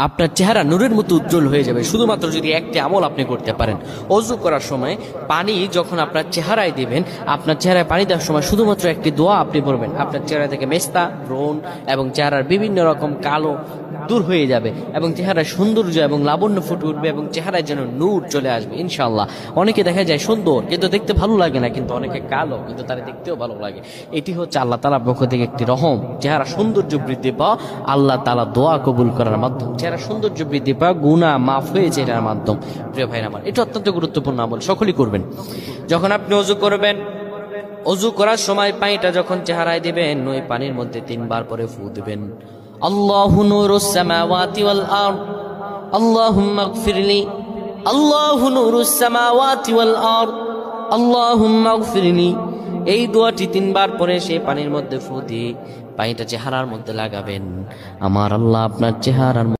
আপনার চেহারা নূরের মতো উজ্জ্বল হয়ে যাবে শুধুমাত্র যদি একটি আমল আপনি করতে পারেন। অজু করার সময় পানি যখন আপনার চেহারায় দিবেন, আপনার চেহারায় পানি দেওয়ার সময় শুধুমাত্র একটি দোয়া আপনি পড়বেন, আপনার চেহারা থেকে মেস্তা, ব্রণ এবং চেহারার বিভিন্ন রকম কালো দূর হয়ে যাবে এবং চেহারায় সৌন্দর্য এবং লাবণ্য ফুটে উঠবে এবং চেহারায় যেন নূর চলে আসবে ইনশাআল্লাহ। অনেকে দেখা যায় সুন্দর কিন্তু দেখতে ভালো লাগে না, কিন্তু অনেকে কালো কিন্তু তারা দেখতেও ভালো লাগে। এটি হচ্ছে আল্লাহ তাআলার পক্ষ থেকে একটি রহম। চেহারা সৌন্দর্য বৃদ্ধি পাওয়া আল্লাহ তাআলা দোয়া কবুল করার মাধ্যম, চেহারা সৌন্দর্য বৃদ্ধি পাওয়া গুনাহ মাফ হয়েছে এটার মাধ্যম। প্রিয় ভাইরা আমার, এটা অত্যন্ত গুরুত্বপূর্ণ আমল, সকলেই করবেন। যখন আপনি অজু করবেন, অজু করার সময় পানিটা যখন চেহারায় দিবেন, ওই পানির মধ্যে 3 বার করে ফু দিবেন। আল্লাহু নূরুস সামাওয়াতি ওয়াল আরদ আল্লাহুম্মা ইগফিরলি, আল্লাহু নূরুস সামাওয়াতি ওয়াল আরদ আল্লাহুম্মা ইগফিরলি। এই দোয়াটি 3 বার পরে সেই পানির মধ্যে ফু দিয়ে পানিটা চেহারার মধ্যে লাগাবেন। আমার আল্লাহ আপনার চেহারার